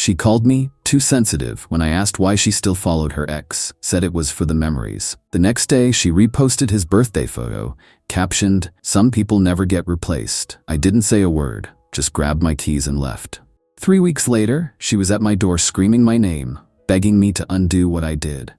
She called me too sensitive when I asked why she still followed her ex, said it was for the memories. The next day, she reposted his birthday photo, captioned, "Some people never get replaced." I didn't say a word, just grabbed my keys and left. 3 weeks later, she was at my door screaming my name, begging me to undo what I did.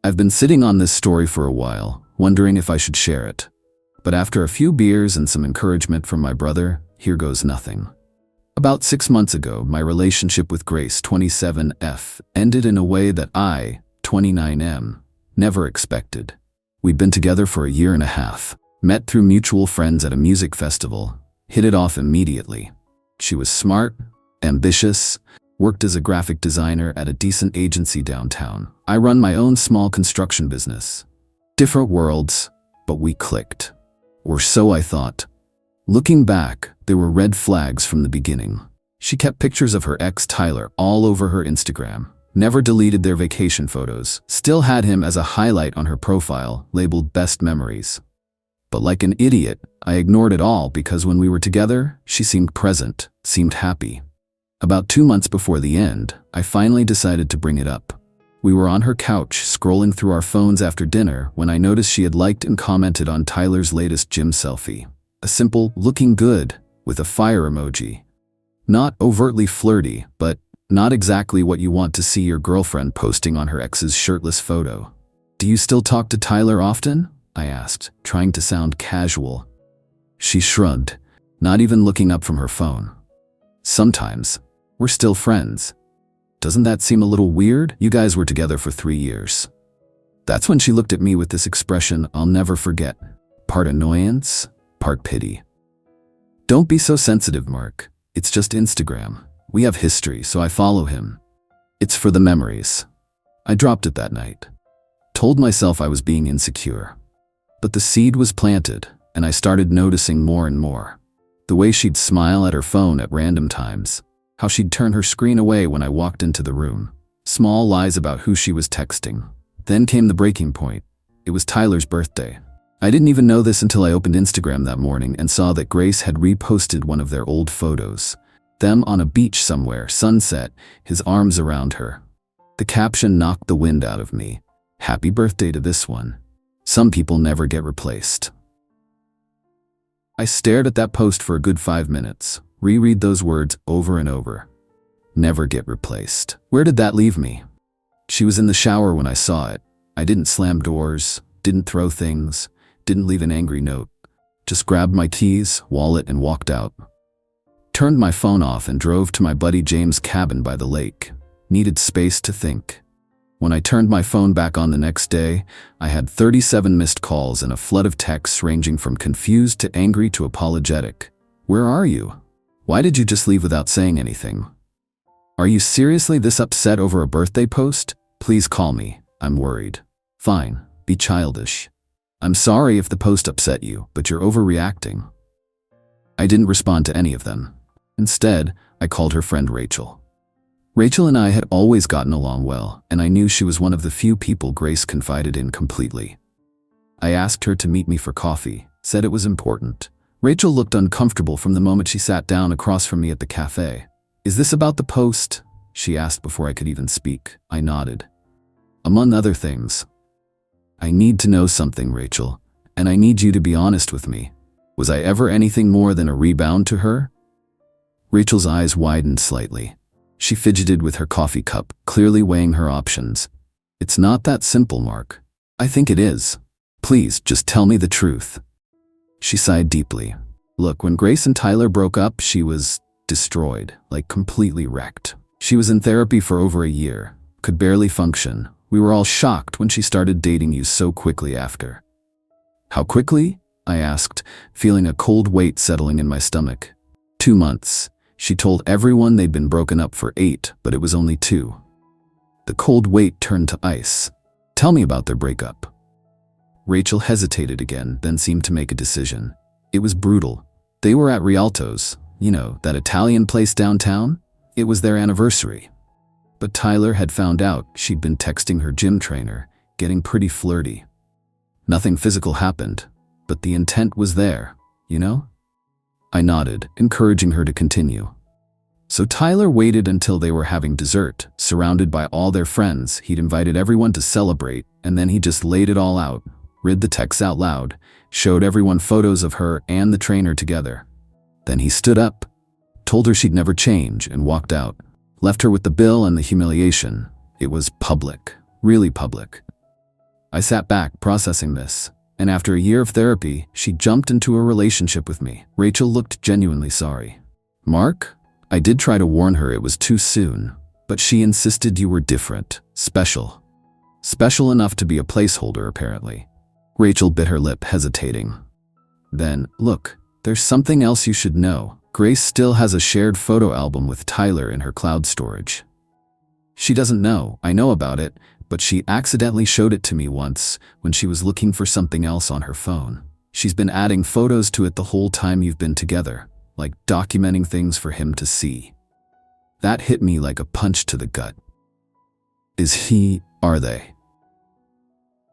I've been sitting on this story for a while, wondering if I should share it. But after a few beers and some encouragement from my brother, here goes nothing. About 6 months ago, my relationship with Grace, 27F, ended in a way that I, 29M, never expected. We'd been together for a year and a half, met through mutual friends at a music festival, hit it off immediately. She was smart, ambitious, worked as a graphic designer at a decent agency downtown. I run my own small construction business. Different worlds, but we clicked. Or so I thought. Looking back, there were red flags from the beginning. She kept pictures of her ex Tyler all over her Instagram, never deleted their vacation photos, still had him as a highlight on her profile, labeled best memories. But like an idiot, I ignored it all because when we were together, she seemed present, seemed happy. About 2 months before the end, I finally decided to bring it up. We were on her couch, scrolling through our phones after dinner, when I noticed she had liked and commented on Tyler's latest gym selfie. A simple, looking good, with a fire emoji. Not overtly flirty, but not exactly what you want to see your girlfriend posting on her ex's shirtless photo. "Do you still talk to Tyler often?" I asked, trying to sound casual. She shrugged, not even looking up from her phone. "Sometimes. We're still friends." "Doesn't that seem a little weird? You guys were together for 3 years." That's when she looked at me with this expression I'll never forget. Part annoyance, part pity. "Don't be so sensitive, Mark. It's just Instagram. We have history, so I follow him. It's for the memories." I dropped it that night. Told myself I was being insecure. But the seed was planted, and I started noticing more and more. The way she'd smile at her phone at random times. How she'd turn her screen away when I walked into the room. Small lies about who she was texting. Then came the breaking point. It was Tyler's birthday. I didn't even know this until I opened Instagram that morning and saw that Grace had reposted one of their old photos. Them on a beach somewhere, sunset, his arms around her. The caption knocked the wind out of me. "Happy birthday to this one. Some people never get replaced." I stared at that post for a good 5 minutes, reread those words over and over. Never get replaced. Where did that leave me? She was in the shower when I saw it. I didn't slam doors, didn't throw things, didn't leave an angry note. Just grabbed my keys, wallet, and walked out. Turned my phone off and drove to my buddy James' cabin by the lake. Needed space to think. When I turned my phone back on the next day, I had 37 missed calls and a flood of texts ranging from confused to angry to apologetic. "Where are you? Why did you just leave without saying anything? Are you seriously this upset over a birthday post? Please call me. I'm worried." "Fine, be childish. I'm sorry if the post upset you, but you're overreacting." I didn't respond to any of them. Instead, I called her friend Rachel. Rachel and I had always gotten along well, and I knew she was one of the few people Grace confided in completely. I asked her to meet me for coffee, said it was important. Rachel looked uncomfortable from the moment she sat down across from me at the cafe. "Is this about the post?" she asked before I could even speak. I nodded. "Among other things." "I need to know something, Rachel, and I need you to be honest with me. Was I ever anything more than a rebound to her?" Rachel's eyes widened slightly. She fidgeted with her coffee cup, clearly weighing her options. "It's not that simple, Mark." "I think it is. Please, just tell me the truth." She sighed deeply. "Look, when Grace and Tyler broke up, she was destroyed, like completely wrecked. She was in therapy for over a year, could barely function. We were all shocked when she started dating you so quickly after." "How quickly?" I asked, feeling a cold weight settling in my stomach. 2 months. She told everyone they'd been broken up for 8, but it was only 2. The cold weight turned to ice. "Tell me about their breakup." Rachel hesitated again, then seemed to make a decision. "It was brutal. They were at Rialto's, you know, that Italian place downtown? It was their anniversary. But Tyler had found out she'd been texting her gym trainer, getting pretty flirty. Nothing physical happened, but the intent was there, you know?" I nodded, encouraging her to continue. So Tyler waited until they were having dessert, surrounded by all their friends. He'd invited everyone to celebrate, and then he just laid it all out, read the texts out loud, showed everyone photos of her and the trainer together. Then he stood up, told her she'd never change, and walked out. Left her with the bill and the humiliation. It was public, really public. I sat back processing this, and after a year of therapy, she jumped into a relationship with me. Rachel looked genuinely sorry. Mark? I did try to warn her it was too soon, but she insisted you were different, special. Special enough to be a placeholder, apparently. Rachel bit her lip, hesitating. Then, look, there's something else you should know. Grace still has a shared photo album with Tyler in her cloud storage. She doesn't know, I know about it, but she accidentally showed it to me once when she was looking for something else on her phone. She's been adding photos to it the whole time you've been together, like documenting things for him to see. That hit me like a punch to the gut. Are they?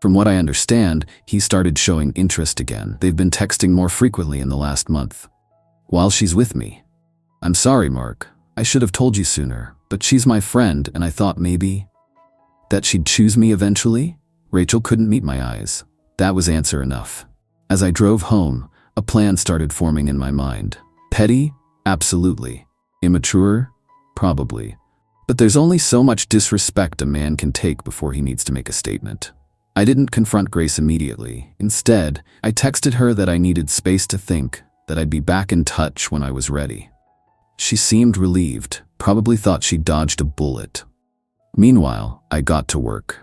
From what I understand, he started showing interest again. They've been texting more frequently in the last month. While she's with me. I'm sorry, Mark. I should have told you sooner, but she's my friend and I thought maybe that she'd choose me eventually? Rachel couldn't meet my eyes. That was answer enough. As I drove home, a plan started forming in my mind. Petty? Absolutely. Immature? Probably. But there's only so much disrespect a man can take before he needs to make a statement. I didn't confront Grace immediately. Instead, I texted her that I needed space to think, that I'd be back in touch when I was ready. She seemed relieved, probably thought she dodged a bullet. Meanwhile, I got to work.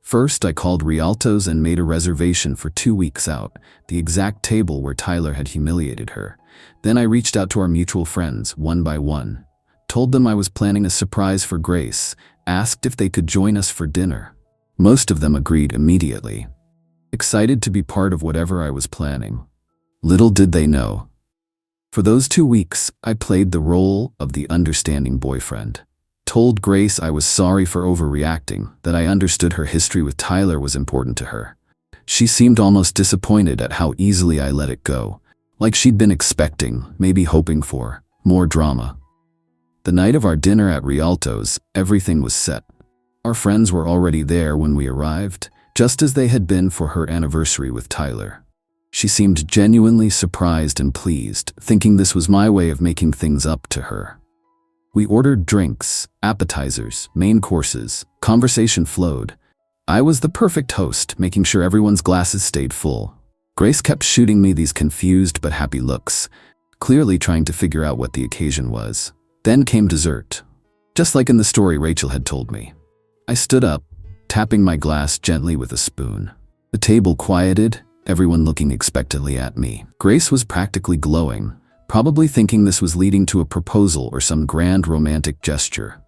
First, I called Rialto's and made a reservation for 2 weeks out, the exact table where Tyler had humiliated her. Then I reached out to our mutual friends, one by one. Told them I was planning a surprise for Grace, asked if they could join us for dinner. Most of them agreed immediately, excited to be part of whatever I was planning. Little did they know. For those 2 weeks, I played the role of the understanding boyfriend. Told Grace I was sorry for overreacting, that I understood her history with Tyler was important to her. She seemed almost disappointed at how easily I let it go, like she'd been expecting, maybe hoping for, more drama. The night of our dinner at Rialto's, everything was set. Our friends were already there when we arrived, just as they had been for her anniversary with Tyler. She seemed genuinely surprised and pleased, thinking this was my way of making things up to her. We ordered drinks, appetizers, main courses. Conversation flowed. I was the perfect host, making sure everyone's glasses stayed full. Grace kept shooting me these confused but happy looks, clearly trying to figure out what the occasion was. Then came dessert. Just like in the story Rachel had told me. I stood up, tapping my glass gently with a spoon. The table quieted, everyone looking expectantly at me. Grace was practically glowing, probably thinking this was leading to a proposal or some grand romantic gesture.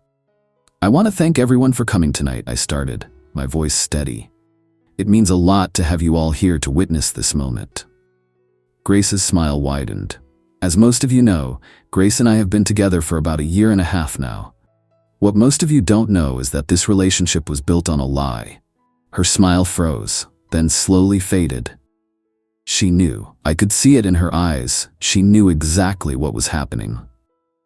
I want to thank everyone for coming tonight, I started, my voice steady. It means a lot to have you all here to witness this moment. Grace's smile widened. As most of you know, Grace and I have been together for about 1.5 years now. What most of you don't know is that this relationship was built on a lie. Her smile froze, then slowly faded. She knew. I could see it in her eyes. She knew exactly what was happening.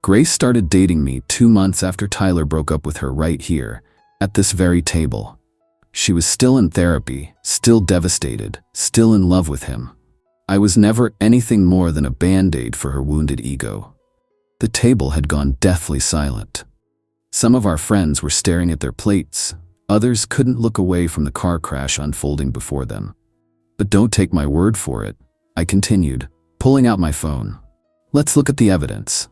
Grace started dating me 2 months after Tyler broke up with her right here, at this very table. She was still in therapy, still devastated, still in love with him. I was never anything more than a band-aid for her wounded ego. The table had gone deathly silent. Some of our friends were staring at their plates. Others couldn't look away from the car crash unfolding before them. But don't take my word for it, I continued, pulling out my phone. Let's look at the evidence.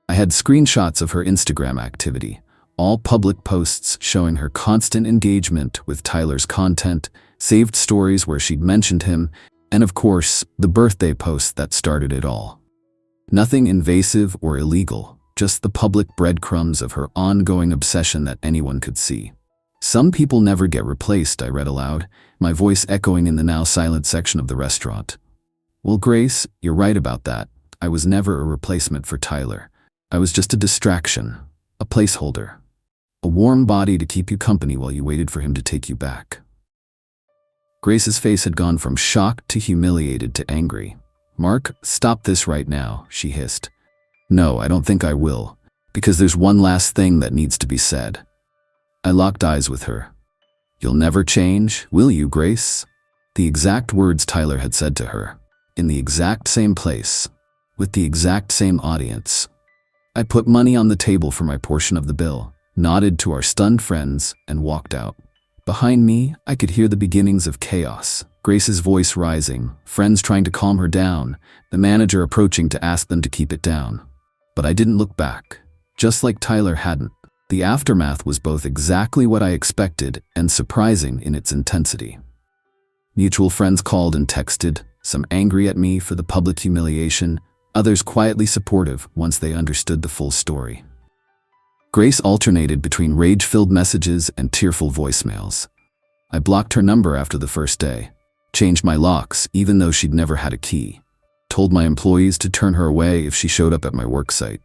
I had screenshots of her Instagram activity, all public posts showing her constant engagement with Tyler's content, saved stories where she'd mentioned him, and of course, the birthday post that started it all. Nothing invasive or illegal, just the public breadcrumbs of her ongoing obsession that anyone could see. Some people never get replaced, I read aloud, my voice echoing in the now silent section of the restaurant. Well, Grace, you're right about that. I was never a replacement for Tyler. I was just a distraction, a placeholder, a warm body to keep you company while you waited for him to take you back. Grace's face had gone from shocked to humiliated to angry. Mark, stop this right now, she hissed. No, I don't think I will. because there's one last thing that needs to be said. I locked eyes with her. You'll never change, will you, Grace? The exact words Tyler had said to her, in the exact same place, with the exact same audience. I put money on the table for my portion of the bill, nodded to our stunned friends, and walked out. Behind me, I could hear the beginnings of chaos. Grace's voice rising, friends trying to calm her down, the manager approaching to ask them to keep it down. But I didn't look back, just like Tyler hadn't. The aftermath was both exactly what I expected and surprising in its intensity. Mutual friends called and texted, some angry at me for the public humiliation, others quietly supportive once they understood the full story. Grace alternated between rage-filled messages and tearful voicemails. I blocked her number after the first day, changed my locks even though she'd never had a key, told my employees to turn her away if she showed up at my work site.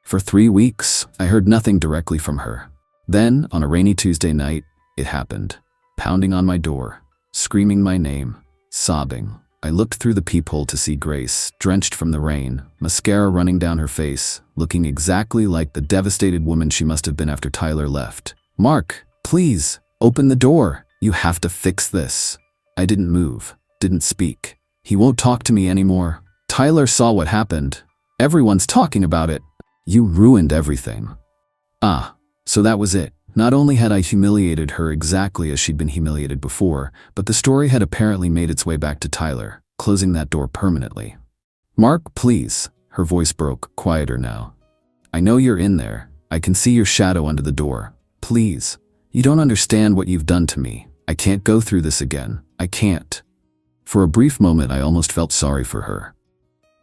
For 3 weeks, I heard nothing directly from her. Then, on a rainy Tuesday night, it happened, pounding on my door, screaming my name, sobbing. I looked through the peephole to see Grace, drenched from the rain, mascara running down her face, looking exactly like the devastated woman she must have been after Tyler left. Mark, please, open the door. You have to fix this. I didn't move, didn't speak. He won't talk to me anymore. Tyler saw what happened. Everyone's talking about it. You ruined everything. So that was it. Not only had I humiliated her exactly as she'd been humiliated before, but the story had apparently made its way back to Tyler, closing that door permanently. Mark, please. Her voice broke, quieter now. I know you're in there. I can see your shadow under the door. Please. You don't understand what you've done to me. I can't go through this again. I can't. For a brief moment, I almost felt sorry for her.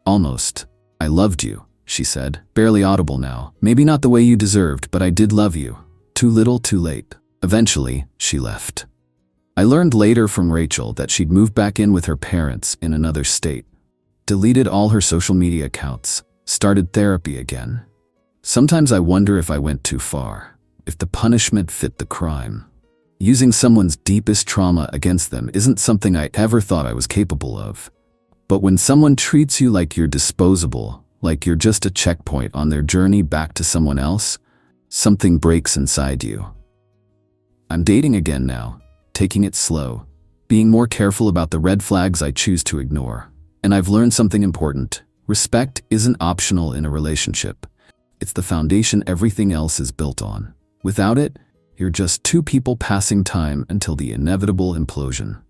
Almost. I loved you, she said, barely audible now. Maybe not the way you deserved, but I did love you. Too little, too late. Eventually, she left. I learned later from Rachel that she'd moved back in with her parents in another state, deleted all her social media accounts, started therapy again. Sometimes I wonder if I went too far, if the punishment fit the crime. Using someone's deepest trauma against them isn't something I ever thought I was capable of. But when someone treats you like you're disposable, like you're just a checkpoint on their journey back to someone else, something breaks inside you. I'm dating again now, taking it slow, being more careful about the red flags I choose to ignore. And I've learned something important. Respect isn't optional in a relationship. It's the foundation everything else is built on. Without it, you're just two people passing time until the inevitable implosion.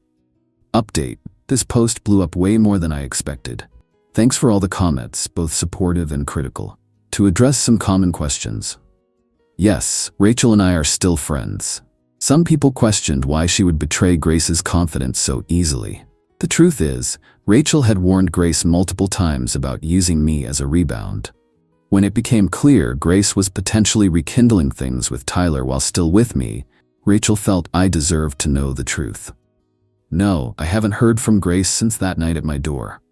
Update: this post blew up way more than I expected. Thanks for all the comments, both supportive and critical. To address some common questions. Yes, Rachel and I are still friends. Some people questioned why she would betray Grace's confidence so easily. The truth is, Rachel had warned Grace multiple times about using me as a rebound. When it became clear Grace was potentially rekindling things with Tyler while still with me, Rachel felt I deserved to know the truth. No, I haven't heard from Grace since that night at my door.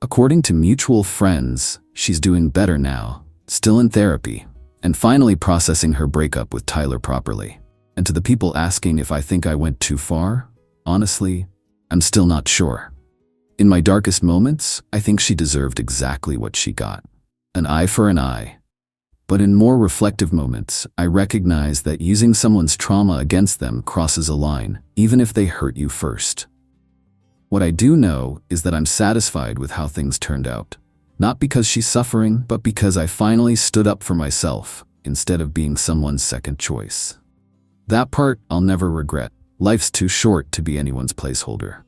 According to mutual friends, she's doing better now, still in therapy, and finally processing her breakup with Tyler properly. And to the people asking if I think I went too far, honestly, I'm still not sure. In my darkest moments, I think she deserved exactly what she got. An eye for an eye. But in more reflective moments, I recognize that using someone's trauma against them crosses a line, even if they hurt you first. What I do know is that I'm satisfied with how things turned out. Not because she's suffering, but because I finally stood up for myself, instead of being someone's second choice. That part I'll never regret. Life's too short to be anyone's placeholder.